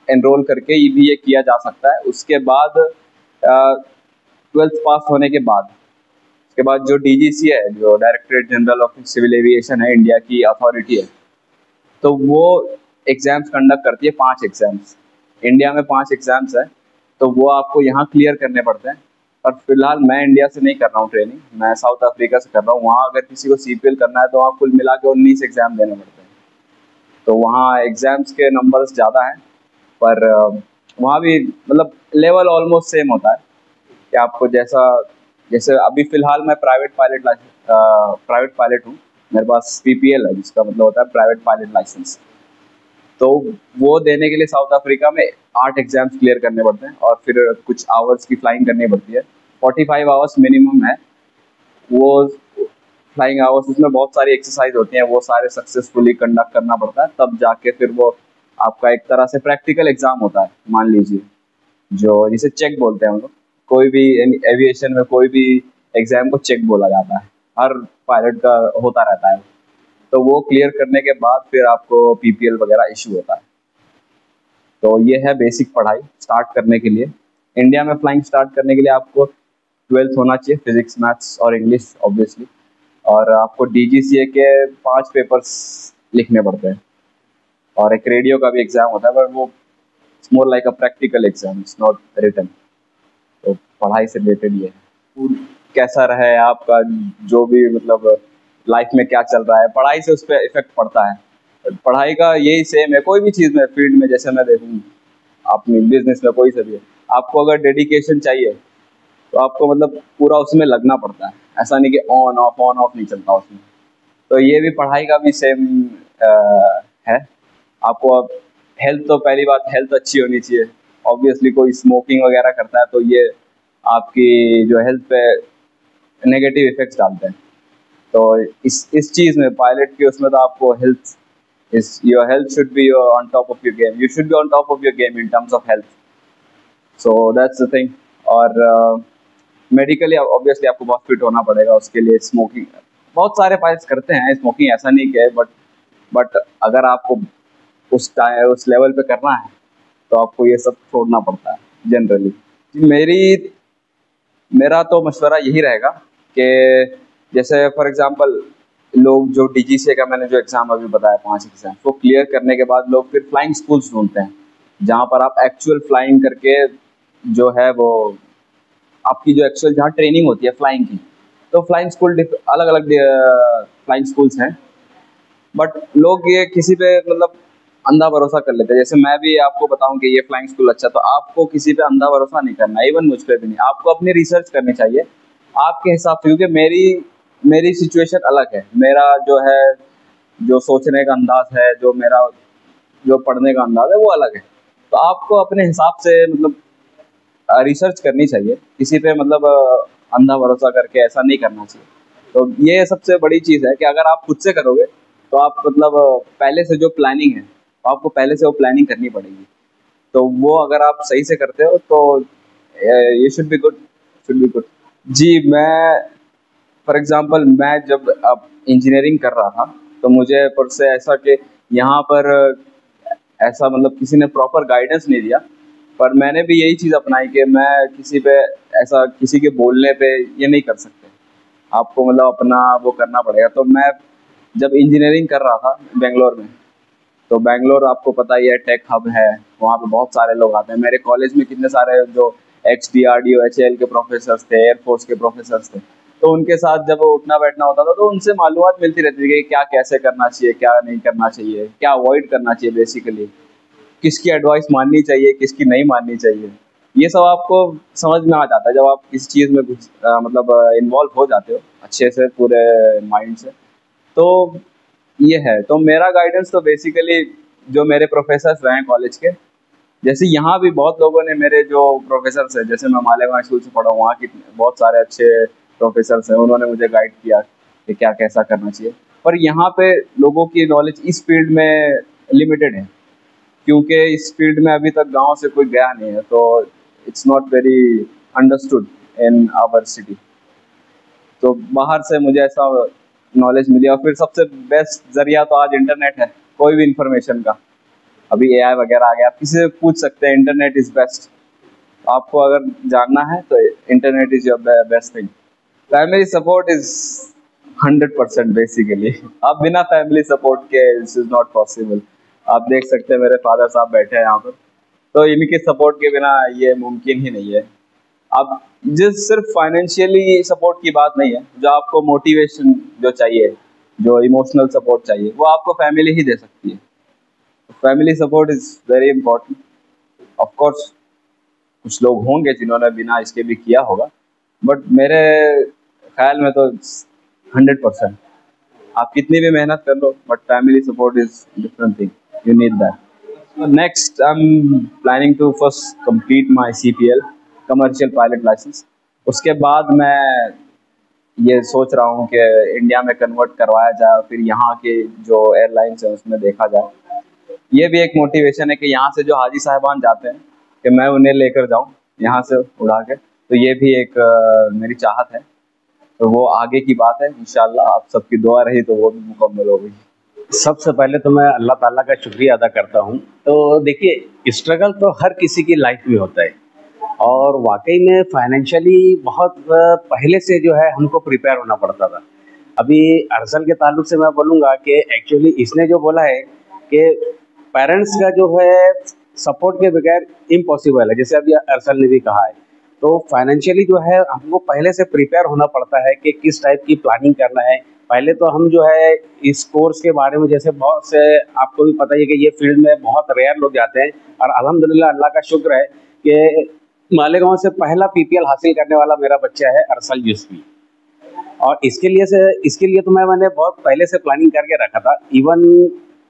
एनरोल करके भी ये किया जा सकता है। उसके बाद 12th पास होने के बाद, उसके बाद जो DGC है, जो directorate general of civil aviation है, इंडिया की अथॉरिटी है, तो वो एग्ज़ाम्स कंडक्ट करती है। 5 एग्ज़ाम्स इंडिया में, 5 एग्ज़ाम्स है, तो वो आपको यहाँ क्लियर करने पड़ते हैं। और फिलहाल मैं इंडिया से नहीं कर रहा हूँ ट्रेनिंग, मैं साउथ अफ्रीका से कर रहा हूँ। वहाँ अगर किसी को CPL करना है तो वहाँ कुल मिला के 19 एग्ज़ाम देने पड़ते हैं। तो वहाँ एग्ज़ाम्स के नंबर्स ज़्यादा हैं, पर वहाँ भी मतलब लेवल ऑलमोस्ट सेम होता है कि आपको जैसे अभी फ़िलहाल मैं प्राइवेट पायलट हूँ, मेरे पास PPL है, जिसका मतलब होता है प्राइवेट पायलट लाइसेंस। तो वो देने के लिए साउथ अफ्रीका में 8 एग्ज़ाम्स क्लियर करने पड़ते हैं, और फिर कुछ आवर्स की फ्लाइंग करनी पड़ती है। 45 आवर्स मिनिमम है वो फ्लाइंग आवर्स। उसमें बहुत सारी एक्सरसाइज होती हैं, वो सारे सक्सेसफुली कंडक्ट करना पड़ता है, तब जाके फिर वो आपका एक तरह से प्रैक्टिकल एग्ज़ाम होता है, मान लीजिए, जो जिसे चेक बोलते हैं हम लोग। कोई भी एविएशन में कोई भी एग्ज़ाम को चेक बोला जाता है, हर पायलट का होता रहता है। तो वो क्लियर करने के बाद फिर आपको PPL वगैरह इशू होता है। तो ये है बेसिक पढ़ाई स्टार्ट करने के लिए। इंडिया में फ्लाइंग स्टार्ट करने के लिए आपको 12th होना चाहिए, फिजिक्स, मैथ्स और इंग्लिश ऑब्वियसली, और आपको DGCA के 5 पेपर्स लिखने पड़ते हैं। और एक रेडियो का भी एग्ज़ाम होता है, बट वो it's more like a practical exam, it's not written. तो पढ़ाई से रिलेटेड ये है। कैसा रहा है आपका जो भी मतलब लाइफ में क्या चल रहा है, पढ़ाई से उस पर इफेक्ट पड़ता है। पढ़ाई का यही सेम है, कोई भी चीज़ में फील्ड में, जैसे मैं देखूँ अपनी बिजनेस में कोई सा भी है, आपको अगर डेडिकेशन चाहिए तो आपको मतलब पूरा उसमें लगना पड़ता है। ऐसा नहीं कि ऑन ऑफ नहीं चलता उसमें। तो ये भी पढ़ाई का भी सेम है। आपको अब हेल्थ, तो पहली बात हेल्थ अच्छी होनी चाहिए। ऑब्वियसली कोई स्मोकिंग वगैरह करता है तो ये आपकी जो हेल्थ पे नेगेटिव इफेक्ट्स डालते हैं। तो इस चीज़ में पायलट की उसमें तो आपको health your health should be on top of your game, you should be on top of your game in terms of health. So that's the thing. और मेडिकली ऑब्वियसली आपको बहुत फिट होना पड़ेगा, उसके लिए स्मोकिंग बहुत सारे पायलट्स करते हैं स्मोकिंग, ऐसा नहीं कि बट अगर आपको उस लेवल पे करना है तो आपको ये सब छोड़ना पड़ता है जनरली। मेरा तो मशवरा यही रहेगा कि जैसे फॉर एग्जांपल लोग जो डीजीसीए का मैंने जो एग्ज़ाम अभी बताया 5 एग्ज़ाम, वो क्लियर करने के बाद लोग फिर फ्लाइंग स्कूल्स ढूंढते हैं जहाँ पर आप एक्चुअल फ्लाइंग करके जो है वो आपकी जो एक्चुअल जहाँ ट्रेनिंग होती है फ्लाइंग की। तो फ्लाइंग स्कूल अलग अलग फ्लाइंग स्कूल्स हैं, बट लोग ये किसी पे मतलब अंधा भरोसा कर लेते हैं। जैसे मैं भी आपको बताऊं कि ये फ्लाइंग स्कूल अच्छा, तो आपको किसी पे अंधा भरोसा नहीं करना, इवन मुझ पे भी नहीं। आपको अपनी रिसर्च करनी चाहिए आपके हिसाब से, क्योंकि मेरी सिचुएशन अलग है। मेरा जो है जो सोचने का अंदाज है, जो मेरा जो पढ़ने का अंदाज है वो अलग है। तो आपको अपने हिसाब से मतलब रिसर्च करनी चाहिए, किसी पे मतलब अंधा भरोसा करके ऐसा नहीं करना चाहिए। तो ये सबसे बड़ी चीज़ है कि अगर आप खुद से करोगे तो आप मतलब पहले से जो प्लानिंग है आपको पहले से वो प्लानिंग करनी पड़ेगी। तो वो अगर आप सही से करते हो तो ये शुड बी गुड। जी, मैं फॉर एग्जांपल मैं जब अब इंजीनियरिंग कर रहा था तो मुझे पर से ऐसा कि यहाँ पर ऐसा मतलब किसी ने प्रॉपर गाइडेंस नहीं दिया, पर मैंने भी यही चीज़ अपनाई कि मैं किसी पे ऐसा किसी के बोलने पे ये नहीं कर सकते, आपको मतलब अपना वो करना पड़ेगा। तो मैं जब इंजीनियरिंग कर रहा था बेंगलोर में, तो बेंगलोर आपको पता ही है टेक हब है, वहाँ पे बहुत सारे लोग आते हैं। मेरे कॉलेज में कितने सारे जो XDRDO HAL के प्रोफेसर्स थे, एयरफोर्स के प्रोफेसर्स थे, तो उनके साथ जब उठना बैठना होता था तो उनसे मालूमात मिलती रहती थी कि क्या कैसे करना चाहिए, क्या नहीं करना चाहिए, क्या अवॉइड करना चाहिए, बेसिकली किसकी एडवाइस माननी चाहिए, किसकी नहीं माननी चाहिए। ये सब आपको समझ में आ जाता है जब आप इस चीज़ में मतलब इन्वॉल्व हो जाते हो अच्छे से पूरे माइंड से। तो ये है। तो मेरा गाइडेंस तो बेसिकली जो मेरे प्रोफेसर्स रहे हैं कॉलेज के, जैसे यहाँ भी बहुत लोगों ने मेरे जो प्रोफेसर्स हैं, जैसे मैं मालेगांव स्कूल से पढ़ा हूँ, वहाँ की बहुत सारे अच्छे प्रोफेसर्स हैं, उन्होंने मुझे गाइड किया कि क्या कैसा करना चाहिए। पर यहाँ पे लोगों की नॉलेज इस फील्ड में लिमिटेड है, क्योंकि इस फील्ड में अभी तक गांव से कोई गया नहीं है, तो it's not very understood in our city. तो बाहर से मुझे ऐसा नॉलेज मिली। और फिर सबसे बेस्ट जरिया तो आज इंटरनेट है, कोई भी इंफॉर्मेशन का। अभी AI वगैरह आ गया, आप किसी से पूछ सकते हैं, इंटरनेट इज़ बेस्ट। आपको अगर जानना है तो internet is your best thing. Family support is 100% basically. आप बिना फैमिली सपोर्ट के दिस इज़ नॉट पॉसिबल। आप देख सकते हैं मेरे फादर साहब बैठे हैं यहाँ पर, तो इनके सपोर्ट के बिना ये मुमकिन ही नहीं है। अब जिस सिर्फ फाइनेंशियली सपोर्ट की बात नहीं है, जो आपको मोटिवेशन जो चाहिए, जो इमोशनल सपोर्ट चाहिए, वो आपको फैमिली ही दे सकती है। Family support is very important. Of course कुछ लोग होंगे जिन्होंने बिना इसके भी किया होगा, बट मेरे ख्याल में तो 100%। आप कितनी भी मेहनत कर लो, but family support is different thing, you need that. So next I'm planning to first complete my CPL commercial pilot license. उसके बाद मैं ये सोच रहा हूँ कि इंडिया में कन्वर्ट करवाया जाए, फिर यहाँ के जो एयरलाइंस हैं उसमें देखा जाए। ये भी एक मोटिवेशन है कि यहाँ से जो हाजी साहिबान जाते हैं कि मैं उन्हें लेकर जाऊँ यहाँ से उड़ा के, तो ये भी एक मेरी चाहत है। तो वो आगे की बात है, इंशाल्लाह आप सबकी दुआ रही तो वो भी मुकम्मल होगी। सबसे पहले तो मैं अल्लाह ताला का शुक्रिया अदा करता हूँ। तो देखिए, स्ट्रगल तो हर किसी की लाइफ में होता है, और वाकई में फाइनेंशियली बहुत पहले से जो है हमको प्रिपेयर होना पड़ता था। अभी अरसल के ताल्लुक से मैं बोलूँगा कि एक्चुअली इसने जो बोला है कि पेरेंट्स का जो है सपोर्ट के बगैर इम्पॉसिबल है, जैसे अभी अरसल ने भी कहा है। तो फाइनेंशियली जो है हमको पहले से प्रिपेयर होना पड़ता है कि किस टाइप की प्लानिंग करना है। पहले तो हम जो है इस कोर्स के बारे में, जैसे बहुत से आपको भी पता ही है कि ये फील्ड में बहुत रेयर लोग जाते हैं, और अल्हम्दुलिल्लाह अल्लाह का शुक्र है कि मालेगांव से पहला पीपीएल हासिल करने वाला मेरा बच्चा है अरसल यूसुफी। और इसके लिए तो मैंने बहुत पहले से प्लानिंग करके रखा था। इवन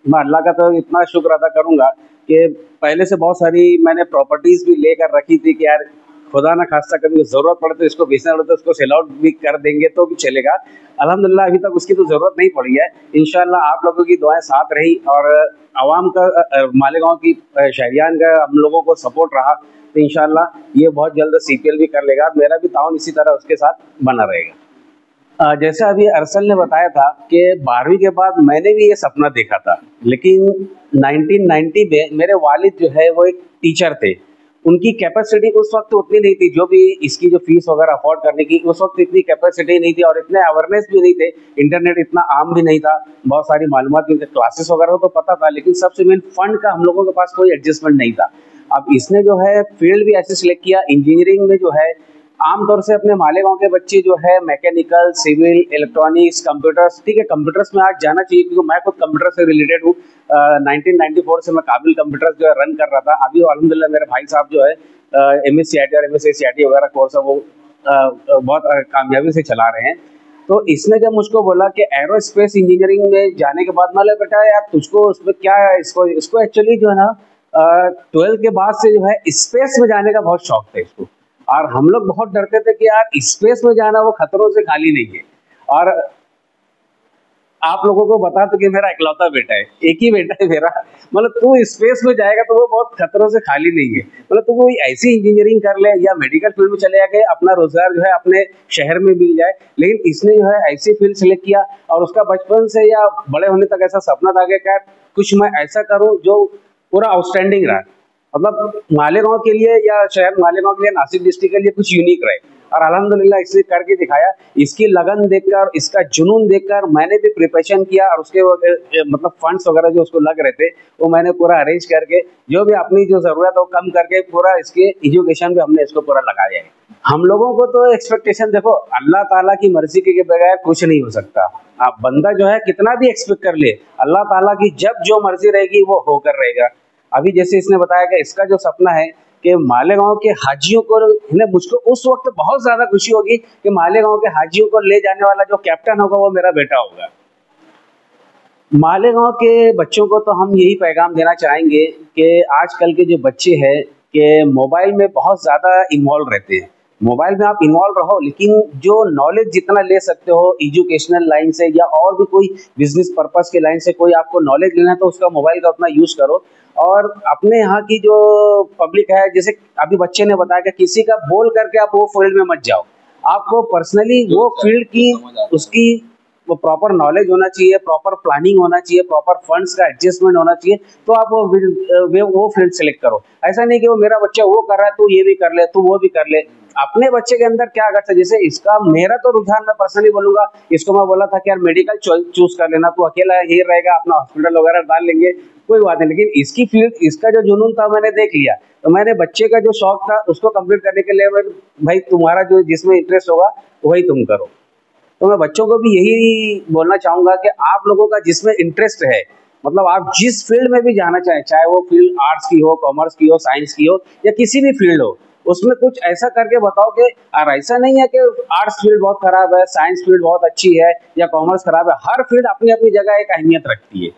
मैं अल्लाह का तो इतना शुक्र अदा करूँगा कि पहले से बहुत सारी मैंने प्रॉपर्टीज़ भी लेकर रखी थी कि यार खुदा ना खास्ता कभी ज़रूरत पड़े तो इसको बेचना पड़े तो उसको सेल आउट भी कर देंगे तो भी चलेगा। अल्हम्दुलिल्लाह अभी तक उसकी तो ज़रूरत नहीं पड़ी है। इंशाअल्लाह आप लोगों की दुआएं साथ रही और आवाम का, मालेगांव की शहरियान का हम लोगों को सपोर्ट रहा तो इंशाअल्लाह ये बहुत जल्द सीपीएल भी कर लेगा। मेरा भी ताउन इसी तरह उसके साथ बना रहेगा। जैसे अभी अरसल ने बताया था कि 12वीं के बाद मैंने भी ये सपना देखा था, लेकिन 1990 में मेरे वालिद जो है वो एक टीचर थे। उनकी कैपेसिटी उस वक्त उतनी नहीं थी, जो भी इसकी जो फीस वगैरह अफोर्ड करने की उस वक्त इतनी कैपेसिटी नहीं थी और इतने अवेयरनेस भी नहीं थे। इंटरनेट इतना आम भी नहीं था, बहुत सारी मालूमात भी, क्लासेस वगैरह तो पता था, लेकिन सबसे मेन फंड का हम लोगों के पास कोई एडजस्टमेंट नहीं था। अब इसने जो है फील्ड भी ऐसे सिलेक्ट किया, इंजीनियरिंग में जो है आमतौर से अपने मालेगांव के बच्चे जो है मैकेनिकल, सिविल, इलेक्ट्रॉनिक्स, कंप्यूटर्स, ठीक है कंप्यूटर्स में आज जाना चाहिए क्योंकि मैं खुद कंप्यूटर से रिलेटेड हूँ। 1994 से मैं काबिल कंप्यूटर्स जो है रन कर रहा था। अभी अल्हम्दुलिल्लाह मेरे भाई साहब जो है MSc और MSc वगैरह कोर्स है वो बहुत कामयाबी से चला रहे हैं। तो इसने जब मुझको बोला कि एरोस्पेस इंजीनियरिंग में जाने के बाद, मतलब बेटा यार तुझको उसमें क्या है, इसको एक्चुअली जो है ना 12th के बाद से जो है स्पेस में जाने का बहुत शौक था इसको। और हम लोग बहुत डरते थे कि यार स्पेस में जाना वो खतरों से खाली नहीं है। और आप लोगों को बता तो कि मेरा इकलौता बेटा है, एक ही बेटा है मेरा, मतलब तू स्पेस में जाएगा तो वो बहुत खतरों से खाली नहीं है। मतलब तू कोई ऐसी इंजीनियरिंग कर ले या मेडिकल फील्ड में चले जाके अपना रोजगार जो है अपने शहर में मिल जाए, लेकिन इसने जो है ऐसी फील्ड सेलेक्ट किया और उसका बचपन से या बड़े होने तक ऐसा सपना था कि यार कुछ मैं ऐसा करूँ जो पूरा आउटस्टैंडिंग रहा, मतलब मालेगांव के लिए या शहर मालेगांव के लिए, नासिक डिस्ट्रिक्ट के लिए कुछ यूनिक रहे। और अल्हम्दुलिल्लाह इसने करके दिखाया। इसकी लगन देखकर, इसका जुनून देखकर मैंने भी प्रिपरेशन किया और उसके मतलब फंड्स वगैरह जो उसको लग रहे थे वो मैंने पूरा अरेंज करके जो भी अपनी जो ज़रूरत है वो कम करके पूरा इसके एजुकेशन पे हमने इसको पूरा लगाया है। हम लोगों को तो एक्सपेक्टेशन, देखो अल्लाह ताला की मर्जी के बगैर कुछ नहीं हो सकता। आप बंदा जो है कितना भी एक्सपेक्ट कर ले, अल्लाह ताला की जब जो मर्जी रहेगी वो होकर रहेगा। अभी जैसे इसने बताया कि इसका जो सपना है कि मालेगांव के हाजियों को, मुझको उस वक्त बहुत ज्यादा खुशी होगी कि मालेगांव के हाजियों को ले जाने वाला जो कैप्टन होगा वो मेरा बेटा होगा। मालेगांव के बच्चों को तो हम यही पैगाम देना चाहेंगे कि आजकल के जो बच्चे हैं कि मोबाइल में बहुत ज़्यादा इन्वॉल्व रहते हैं। मोबाइल में आप इन्वॉल्व रहो, लेकिन जो नॉलेज जितना ले सकते हो एजुकेशनल लाइन से या और भी कोई बिजनेस पर्पस के लाइन से कोई आपको नॉलेज लेना है तो उसका मोबाइल का उतना यूज़ करो। और अपने यहाँ की जो पब्लिक है, जैसे अभी बच्चे ने बताया कि किसी का बोल करके आप वो फील्ड में मत जाओ, आपको पर्सनली वो फील्ड की उसकी वो प्रॉपर नॉलेज होना चाहिए, प्रॉपर प्लानिंग होना चाहिए, प्रॉपर फंड्स का एडजस्टमेंट होना चाहिए, तो आप वो फील्ड सेलेक्ट करो। ऐसा नहीं कि वो मेरा बच्चा वो कर रहा है तू ये भी कर ले, तू वो भी कर ले। अपने बच्चे के अंदर क्या अगर, जैसे इसका मेरा तो रुझान, मैं पर्सनली बोलूंगा, इसको मैं बोला था कि यार मेडिकल चूज कर लेना, तू अकेला ही रहेगा, अपना हॉस्पिटल वगैरह डाल लेंगे, कोई बात नहीं। लेकिन इसकी फील्ड, इसका जो जुनून था मैंने देख लिया, तो मैंने बच्चे का जो शौक था उसको कंप्लीट करने के लिए भाई तुम्हारा जो जिसमें इंटरेस्ट होगा वही तुम करो। तो मैं बच्चों को भी यही बोलना चाहूंगा कि आप लोगों का जिसमें इंटरेस्ट है, मतलब आप जिस फील्ड में भी जाना चाहें, चाहे वो फील्ड आर्ट्स की हो, कॉमर्स की हो, साइंस की हो या किसी भी फील्ड हो, उसमें कुछ ऐसा करके बताओ कि और ऐसा नहीं है कि आर्ट्स फील्ड बहुत खराब है, साइंस फील्ड बहुत अच्छी है या कॉमर्स खराब है। हर फील्ड अपनी अपनी जगह एक अहमियत रखती है।